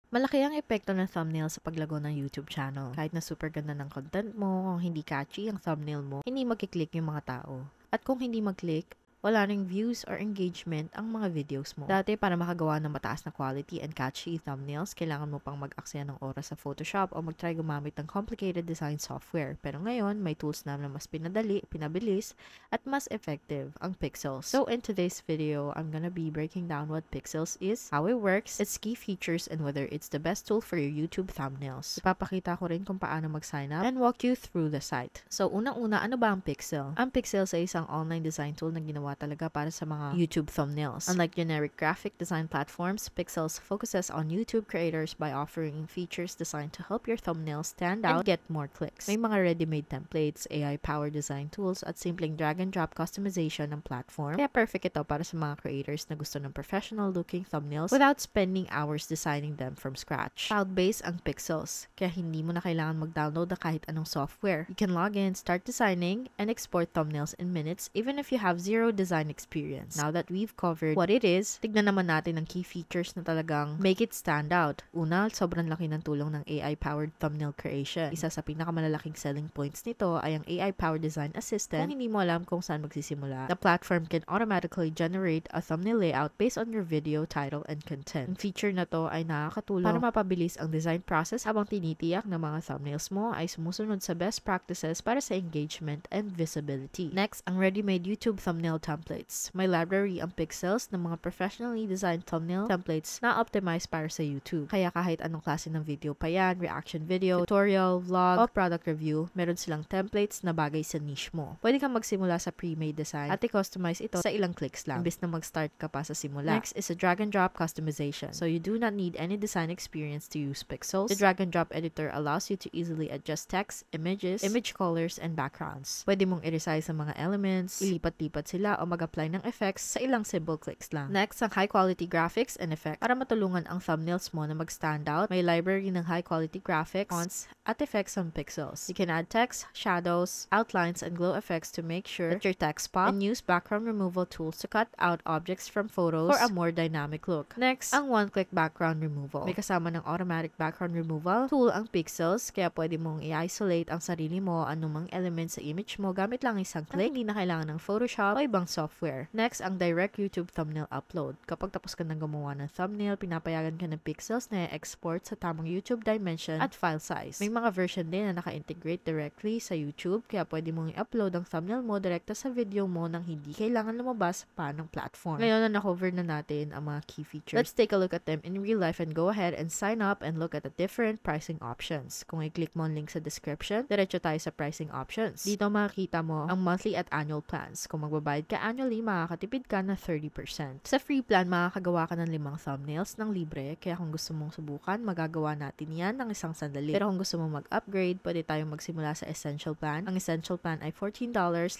Malaki ang epekto ng thumbnail sa paglago ng YouTube channel. Kahit na super ganda ng content mo, kung hindi catchy ang thumbnail mo, hindi magkiklik yung mga tao. At kung hindi mag-click, wala ring views or engagement ang mga videos mo. Dati, para makagawa ng mataas na quality and catchy thumbnails, kailangan mo pang mag-aksaya ng oras sa Photoshop o mag-try gumamit ng complicated design software. Pero ngayon, may tools na mas pinadali, pinabilis, at mas effective ang Pixels. So in today's video, I'm gonna be breaking down what Pixels is, how it works, its key features, and whether it's the best tool for your YouTube thumbnails. Ipapakita ko rin kung paano mag-sign up and walk you through the site. So unang-una, ano ba ang Pixel? Ang Pixels ay isang online design tool na ginawa talaga para sa mga YouTube thumbnails. Unlike generic graphic design platforms, Pixels focuses on YouTube creators by offering features designed to help your thumbnails stand out and get more clicks. May mga ready-made templates, AI-powered design tools, at simpleng drag-and-drop customization ng platform. Kaya perfect ito para sa mga creators na gusto ng professional-looking thumbnails without spending hours designing them from scratch. Cloud-based ang Pixels, kaya hindi mo na kailangan mag-download na kahit anong software. You can log in, start designing, and export thumbnails in minutes even if you have zero design experience. Now that we've covered what it is, tignan naman natin ang key features na talagang make it stand out. Una, sobrang laki ng tulong ng AI-powered thumbnail creation. Isa sa pinakamalalaking selling points nito ay ang AI-powered design assistant. Kung hindi mo alam kung saan magsisimula, the platform can automatically generate a thumbnail layout based on your video, title, and content. Ang feature na to ay nakakatulong para mapabilis ang design process habang tinitiyak na mga thumbnails mo ay sumusunod sa best practices para sa engagement and visibility. Next, ang ready-made YouTube thumbnail templates. May library ang Pixels ng mga professionally designed thumbnail templates na optimized para sa YouTube. Kaya kahit anong klase ng video pa yan, reaction video, tutorial, vlog, o product review, meron silang templates na bagay sa niche mo. Pwede kang magsimula sa pre-made design at i-customize ito sa ilang clicks lang, imbis na mag-start ka pa sa simula. Next is a drag-and-drop customization. So you do not need any design experience to use Pixels. The drag-and-drop editor allows you to easily adjust text, images, image colors, and backgrounds. Pwede mong i-resize ang mga elements, ilipat-lipat sila, o mag-apply ng effects sa ilang simple clicks lang. Next, ang high-quality graphics and effects. Para matulungan ang thumbnails mo na mag-stand out, may library ng high-quality graphics, fonts, at effects on Pixels. You can add text, shadows, outlines, and glow effects to make sure that your text pop, and use background removal tools to cut out objects from photos for a more dynamic look. Next, ang one-click background removal. May kasama ng automatic background removal tool ang Pixels, kaya pwede mong i-isolate ang sarili mo anumang elements sa image mo gamit lang isang click. Hindi na kailangan ng Photoshop o ibang software. Next, ang direct YouTube thumbnail upload. Kapag tapos ka nang gumawa ng thumbnail, pinapayagan ka ng Pixels na i-export sa tamang YouTube dimension at file size. May mga version din na naka-integrate directly sa YouTube, kaya pwede mong i-upload ang thumbnail mo direkta sa video mo nang hindi kailangan lumabas pa ng platform. Ngayon na na-cover na natin ang mga key features, let's take a look at them in real life and go ahead and sign up and look at the different pricing options. Kung i-click mo ang link sa description, diretso tayo sa pricing options. Dito makikita mo ang monthly at annual plans. Kung magbabayad ka annually, makakatipid ka na 30%. Sa free plan, makakagawa ka ng 5 thumbnails ng libre, kaya kung gusto mong subukan, magagawa natin yan ng isang sandali. Pero kung gusto mong mag-upgrade, pwede tayong magsimula sa essential plan. Ang essential plan ay $14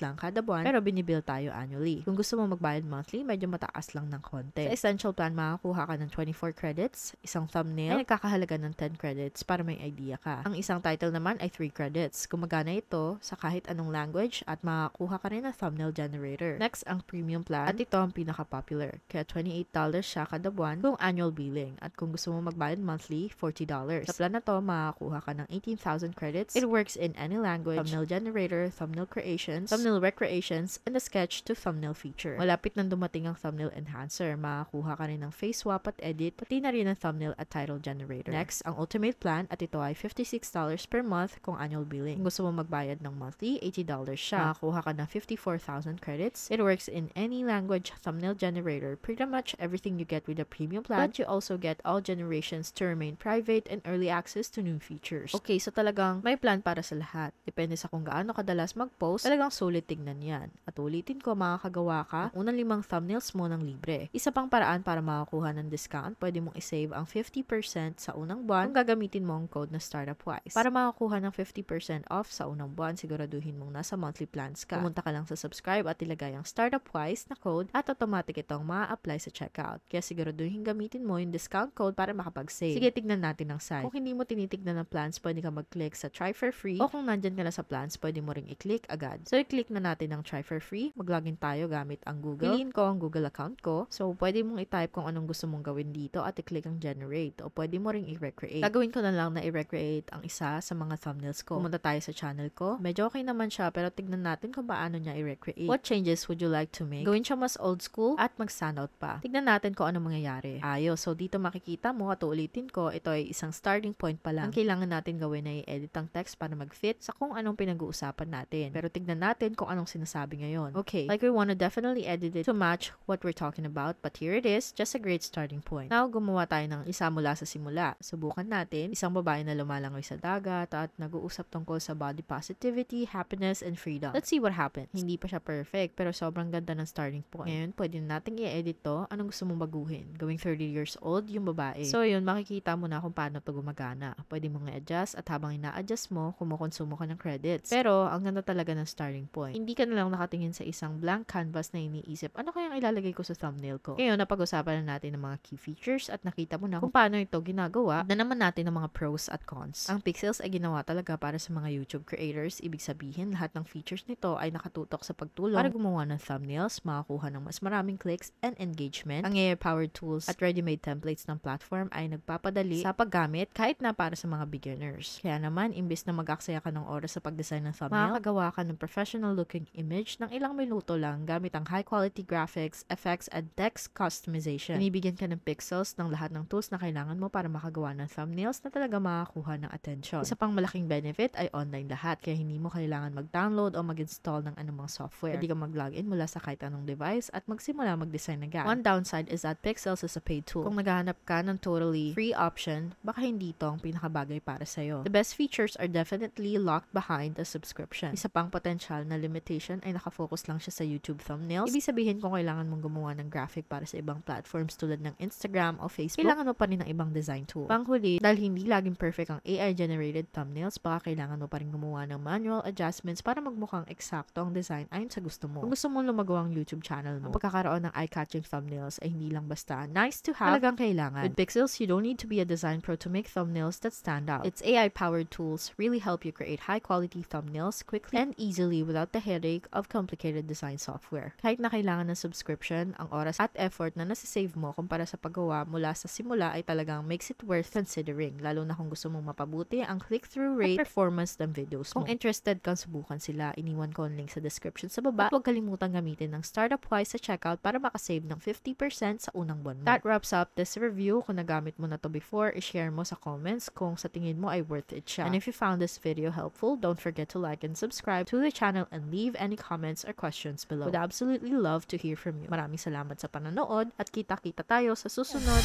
lang kada buwan, pero binibill tayo annually. Kung gusto mong magbayad monthly, medyo mataas lang ng konti. Sa essential plan, makakuha ka ng 24 credits, isang thumbnail, ay nagkakahalaga ng 10 credits para may idea ka. Ang isang title naman ay 3 credits. Gumagana ito sa kahit anong language at makakuha ka rin ng thumbnail generator. Next, ang premium plan, at ito ang pinaka-popular. Kaya $28 siya kada buwan kung annual billing. At kung gusto mo magbayad monthly, $40. Sa plan na to, makakuha ka ng 18,000 credits. It works in any language, thumbnail generator, thumbnail creations, thumbnail recreations, and the sketch to thumbnail feature. Malapit nang dumating ang thumbnail enhancer. Makakuha ka rin ng face swap at edit, pati na rin ang thumbnail at title generator. Next, ang ultimate plan, at ito ay $56 per month kung annual billing. Kung gusto mo magbayad ng monthly, $80 siya. Makakuha ka ng 54,000 credits. It works in any language thumbnail generator, pretty much everything you get with the premium plan, but you also get all generations to remain private and early access to new features. Okay, so talagang may plan para sa lahat. Depende sa kung gaano kadalas mag-post, talagang sulit tignan yan. At ulitin ko, makakagawa ka ng unang 5 thumbnails mo ng libre. Isa pang paraan para makakuha ng discount, pwede mong isave ang 50% sa unang buwan kung gagamitin mo ang code na StartupWise. Para makakuha ng 50% off sa unang buwan, siguraduhin mong nasa monthly plans ka. Pumunta ka lang sa subscribe at ilagay ang ang StartupWise na code at automatic itong ma-apply sa checkout. Kaya siguraduhin gamitin mo yung discount code para makapag-save. Sige, tignan natin ang site. Kung hindi mo tinitignan ng plans, pwede ka mag-click sa try for free o kung nandyan ka na sa plans, pwede mo ring i-click agad. So, i-click na natin ang try for free. Mag-login tayo gamit ang Google. Piliin ko ang Google account ko. So, pwede mong i-type kung anong gusto mong gawin dito at i-click ang generate o pwede mo ring i-recreate. Gagawin ko na lang na i-recreate ang isa sa mga thumbnails ko. Pumunta tayo sa channel ko. Medyo okay naman siya pero tignan natin kung paano niya i-recreate. What changes would you like to make? Gawin siya mas old school at mag-stand out pa. Tignan natin kung ano mangyayari. Ayos. So, dito makikita mo at uulitin ko, ito ay isang starting point pa lang. Ang kailangan natin gawin ay i-edit ang text para mag-fit sa kung anong pinag-uusapan natin. Pero tignan natin kung anong sinasabi ngayon. Okay. Like we wanna definitely edit it to match what we're talking about, but here it is. Just a great starting point. Now, gumawa tayo ng isa mula sa simula. Subukan natin. Isang babae na lumalangoy sa dagat at nag-uusap tungkol sa body positivity, happiness, and freedom. Let's see what happens. Hindi pa siya perfect, pero sobrang ganda ng starting point. Ngayon, pwede natin i-edit to. Anong gusto mong baguhin? Gawing 30 years old yung babae. So, yun, makikita mo na kung paano to gumagana. Pwede mong i-adjust at habang ina-adjust mo, kumukonsumo ka ng credits. Pero, ang ganda talaga ng starting point. Hindi ka na lang nakatingin sa isang blank canvas na iniisip, ano kayang ilalagay ko sa thumbnail ko? Ngayon, napag-usapan na natin ng mga key features at nakita mo na kung paano ito ginagawa. Na naman natin ng mga pros at cons. Ang Pixels ay ginawa talaga para sa mga YouTube creators. Ibig sabihin, lahat ng features nito ay nakatutok sa pagtulong para gumawa ng thumbnails, makakuha ng mas maraming clicks and engagement. Ang AI-powered tools at ready-made templates ng platform ay nagpapadali sa paggamit kahit na para sa mga beginners. Kaya naman, imbis na mag-aksaya ka ng oras sa pag-design ng thumbnail, makakagawa ka ng professional-looking image ng ilang minuto lang gamit ang high-quality graphics, effects, and text customization. Binibigyan ka ng Pixels ng lahat ng tools na kailangan mo para makagawa ng thumbnails na talaga makakuha ng attention. Isa pang malaking benefit ay online lahat, kaya hindi mo kailangan mag-download o mag-install ng anumang software. Pwede ka mag-login mula sa kahit anong device at magsimula mag-design agad. One downside is that Pixels is a paid tool. Kung naghahanap ka ng totally free option, baka hindi ito ang pinakabagay para sa'yo. The best features are definitely locked behind a subscription. Isa pang potential na limitation ay nakafocus lang siya sa YouTube thumbnails. Ibig sabihin kung kailangan mong gumawa ng graphic para sa ibang platforms tulad ng Instagram o Facebook, kailangan mo pa rin ng ibang design tool. Panghuli, dahil hindi laging perfect ang AI-generated thumbnails, baka kailangan mo pa rin gumawa ng manual adjustments para magmukhang eksakto ang design ayon sa gusto mo. Kung gusto mong lumagawa ang YouTube channel mo, ang pagkakaroon ng eye-catching thumbnails ay hindi lang basta nice to have, talagang kailangan. With Pixels, you don't need to be a design pro to make thumbnails that stand out. Its AI-powered tools really help you create high-quality thumbnails quickly and easily without the headache of complicated design software. Kahit na kailangan ng subscription, ang oras at effort na nasisave mo kumpara sa paggawa mula sa simula ay talagang makes it worth considering, lalo na kung gusto mong mapabuti ang click-through rate at performance ng videos mo. Kung interested kang subukan sila, iniwan ko ang link sa description sa baba at huwag kalimutan gamitin ng StartupWise sa checkout para makasave ng 50% sa unang buwan mo. That wraps up this review. Kung nagamit mo na to before, i-share mo sa comments kung sa tingin mo ay worth it siya. And if you found this video helpful, don't forget to like and subscribe to the channel and leave any comments or questions below. Would absolutely love to hear from you. Maraming salamat sa panonood at kita-kita tayo sa susunod.